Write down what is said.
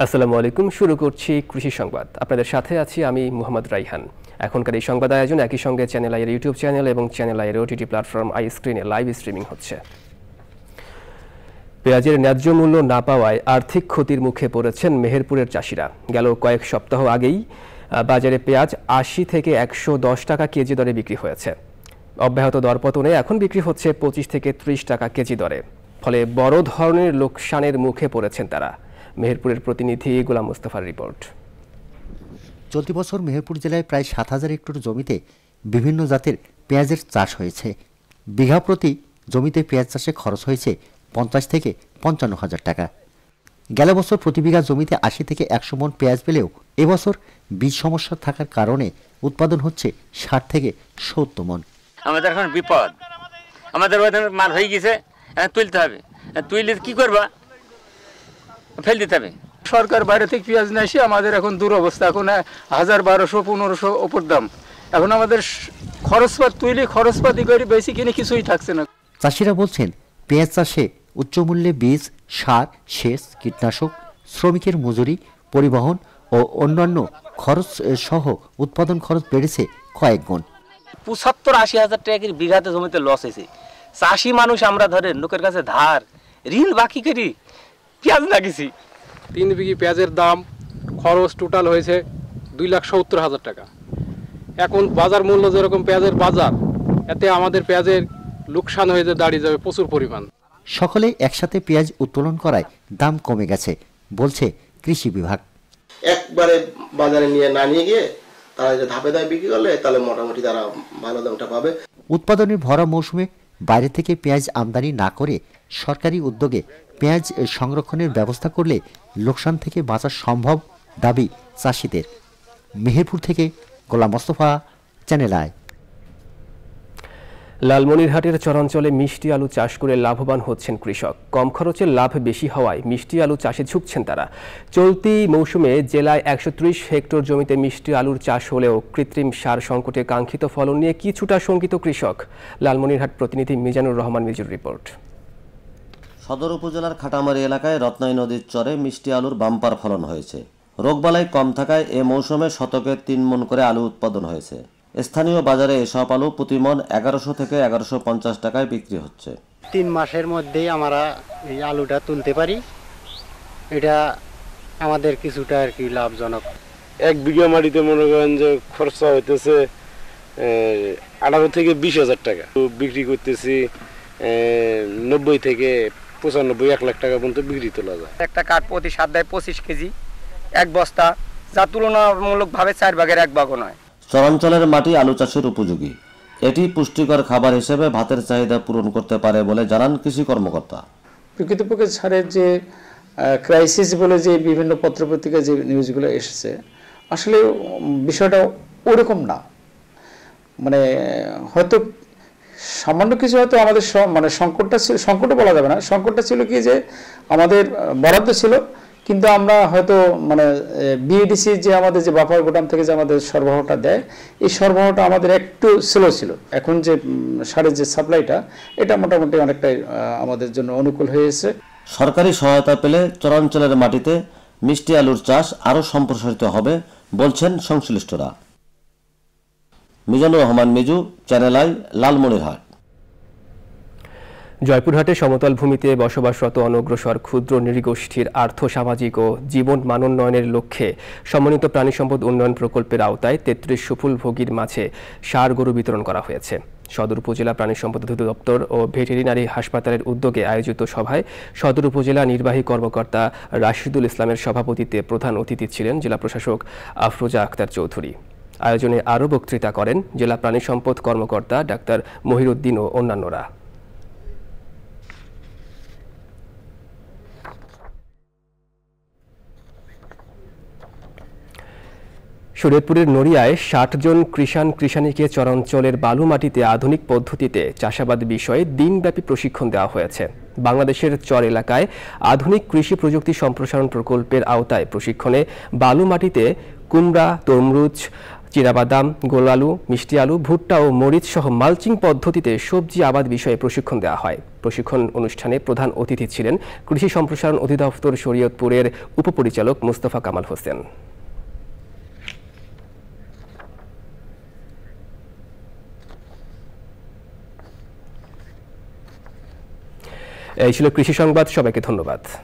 আসসালামু আলাইকুম। শুরু করছি কৃষি সংবাদ। আপনাদের সাথে আছি আমি মোহাম্মদ রাইহান। এখনকার এই সংবাদ আয়োজন একই সঙ্গে চ্যানেল আইয়ের ইউটিউব চ্যানেল এবং চ্যানেল আইয়ের ওটিটি প্ল্যাটফর্ম আই স্ক্রিনে লাইভ স্ট্রিমিং হচ্ছে। পেঁয়াজের ন্যায্য মূল্য না পাওয়ায় আর্থিক ক্ষতির মুখে পড়েছেন মেহেরপুরের চাষিরা। গেল কয়েক সপ্তাহ আগেই বাজারে পেঁয়াজ ৮০ থেকে ১১০ টাকা কেজি দরে বিক্রি হয়েছে। অব্যাহত দরপতনে এখন বিক্রি হচ্ছে ২৫ থেকে ৩০ টাকা কেজি দরে। ফলে বড় ধরনের লোকসানের মুখে পড়েছেন তারা। মেহেরপুরের প্রতিনিধি গোলাম মোস্তফার রিপোর্ট। চলতি বছর মেহেরপুর জেলায় প্রায় ৭,০০০ হেক্টর জমিতে বিভিন্ন জাতের পেঁয়াজের চাষ হয়েছে। বিঘা প্রতি জমিতে পেঁয়াজ চাষে খরচ হয়েছে ৫০ থেকে ৫৫,০০০ টাকা। গেল বছর প্রতি বিঘা জমিতে ৮০ থেকে ১০০ মণ পেঁয়াজ পেলেও এবছর বীজ সমস্যা থাকার কারণে উৎপাদন হচ্ছে ৬০ থেকে ৭০ মণ। আমাদের এখন বিপদ, আমাদের মাল হয়ে গেছে, তুলতে হবে। তুইলে কি করবা? ফেল দিতে হবে। সরকার বাইরে থেকে পেঁয়াজ নিয়ে এসে আমাদের এখন দুরবস্থা। এখন ১০০০, ১২০০, ১৫০০ ওপর দাম। এখন আমাদের খরচপাত তুইলে খরচপাতি করে বেশি কিনে কিছুই থাকছে না। চাষিরা বলছেন পেঁয়াজ চাষে উচ্চমূল্যে বীজ, সার, সেচ, কীটনাশক, শ্রমিকের মজুরি, পরিবহন ও অন্যান্য খরচ সহ উৎপাদন খরচ বেড়েছে কয়েক গুণ। ৭৫-৮০ হাজার টাকা বিঘাতে জমিতে লস হয়েছে। চাষি মানুষ আমরা ধরেন লোকের কাছে ধার ঋণ বাকি করি পেঁয়াজ লাগিয়েছি। ৩ বিঘি পেঁয়াজের দাম খরচ টোটাল হয়েছে ২,৭০,০০০ টাকা। এখন বাজার মূল্য যেরকম পেঁয়াজের বাজার, এতে আমাদের পেঁয়াজের লোকসান হয়ে দাঁড়িয়ে যাবে প্রচুর পরিমাণ। সকলে একসাথে পেঁয়াজ উত্তোলন করায় দাম কমে গেছে বলছে কৃষি বিভাগ। একবারে বাজারে না নিয়ে গিয়ে তারা যে ধাপে ধাপে বিক্রি করলে তাহলে মোটামুটি তারা ভালো দামটা পাবে। উৎপাদনের ভরা মৌসুমে বাইরে থেকে পেঁয়াজ আমদানি না করে সরকারি উদ্যোগে পেঁয়াজ সংরক্ষণের ব্যবস্থা করলে লোকসান থেকে বাঁচা সম্ভব দাবি চাষিদের। মেহেরপুর থেকে গোলাম মোস্তফা, চ্যানেল আই। লালমনিরহাটের চরাঞ্চলে মিষ্টি আলু চাষ করে লাভবান হচ্ছেন কৃষক। কম খরচে লাভ বেশি হওয়ায় মিষ্টি আলু চাষে ঝুঁকছেন তারা। চলতি মৌসুমে জেলায় ১৩০ হেক্টর জমিতে মিষ্টি আলুর চাষ হলেও কৃত্রিম সার সংকটে কাঙ্ক্ষিত ফলন নিয়ে কিছুটা শঙ্কিত কৃষক। লালমনিরহাট প্রতিনিধি মিজানুর রহমান মিজুর রিপোর্ট। সদর উপজেলার খাটামারি এলাকায় রত্নাই নদীর চরে মিষ্টি আলুর বাম্পার ফলন হয়েছে। রোগবালাই কম থাকায় এ মৌসুমে শতকে ৩ মণ করে আলু উৎপাদন হয়েছে। স্থানীয় বাজারে এসব আলু প্রতি মণ ১১০০ থেকে ১১৫০ টাকায় বিক্রি হচ্ছে। ৩ মাসের মধ্যেই আমরা এই আলুটা তুলতে পারি, এটা আমাদের কিছুটা আর কি লাভজনক। ১ বিঘা মাটিতে মনে করেন যে খরচা হইতেছে ১৮ থেকে ২০,০০০ টাকা, বিক্রি করতেছি ৯০ থেকে ৯৫, ১ লাখ টাকা পর্যন্ত বিক্রি তোলা যায়। একটা কাঠ প্রতি সাত দেয় ২৫ কেজি, এক বস্তা, যা তুলনামূলকভাবে ৪ ভাগের ১ ভাগও নয়। চরাঞ্চলের মাটি আলু চাষের উপযোগী। এটি পুষ্টিকর খাবার হিসেবে ভাতের চাহিদা পূরণ করতে পারে বলে জানান কৃষি কর্মকর্তা। প্রকৃতপক্ষে সারের যে ক্রাইসিস বলে যে বিভিন্ন পত্রপত্রিকায় যে নিউজগুলো এসেছে, আসলে বিষয়টা ওরকম না। মানে হয়তো সামান্য কিছু হয়তো আমাদের মানে সংকটও বলা যাবে না। সংকটটা ছিল কি যে আমাদের বরাদ্দ ছিল, কিন্তু আমরা হয়তো মানে বিএডিসি যে আমাদের যে বাফার গোদাম থেকে যে আমাদের সরবরাহটা দেয়, এই সরবরাহটা আমাদের একটু স্লো ছিল। এখন যে সারের যে সাপ্লাইটা, এটা মোটামুটি অনেকটাই আমাদের জন্য অনুকূল হয়েছে। সরকারি সহায়তা পেলে চরাঞ্চলের মাটিতে মিষ্টি আলুর চাষ আরও সম্প্রসারিত হবে বলছেন সংশ্লিষ্টরা। Mizanur Rahman Miju, channel I, Lalmonirhat. জয়পুরহাটে সমতল ভূমিতে বসবাসরত অনগ্রসর ক্ষুদ্র নৃগোষ্ঠীর আর্থ, সামাজিক ও জীবন মানোন্নয়নের লক্ষ্যে সমন্বিত প্রাণী সম্পদ উন্নয়ন প্রকল্পের আওতায় ৩৩ সুফলভোগীর মাঝে ষাঁড় গরু বিতরণ করা হয়েছে। সদর উপজেলা প্রাণী সম্পদ অধিদপ্তর ও ভেটেরিনারি হাসপাতালের উদ্যোগে আয়োজিত সভায় সদর উপজেলা নির্বাহী কর্মকর্তা রাশিদুল ইসলামের সভাপতিত্বে প্রধান অতিথি ছিলেন জেলা প্রশাসক আফরোজা আক্তার চৌধুরী। আয়োজনে আরও বক্তৃতা করেন জেলা প্রাণী সম্পদ কর্মকর্তা ডাক্তার মহিরুদ্দিন ও অন্যান্যরা। শরীয়তপুরের নড়িয়ায় ৬০ জন কৃষাণীকে চরাঞ্চলের বালু মাটিতে আধুনিক পদ্ধতিতে চাষাবাদ বিষয়ে দিনব্যাপী প্রশিক্ষণ দেওয়া হয়েছে। বাংলাদেশের চর এলাকায় আধুনিক কৃষি প্রযুক্তি সম্প্রসারণ প্রকল্পের আওতায় প্রশিক্ষণে বালু মাটিতে কুমড়া, তরমুজ চীনাবাদাম, গোল আলু, মিষ্টি আলু, ভুট্টা ও মরিচ সহ মালচিং পদ্ধতিতে সবজি আবাদ বিষয়ে প্রশিক্ষণ দেওয়া হয়। প্রশিক্ষণ অনুষ্ঠানে প্রধান অতিথি ছিলেন কৃষি সম্প্রসারণ অধিদপ্তর শরীয়তপুরের উপপরিচালক মোস্তফা কামাল হোসেন। এই ছিল কৃষি সংবাদ। সবাইকে ধন্যবাদ।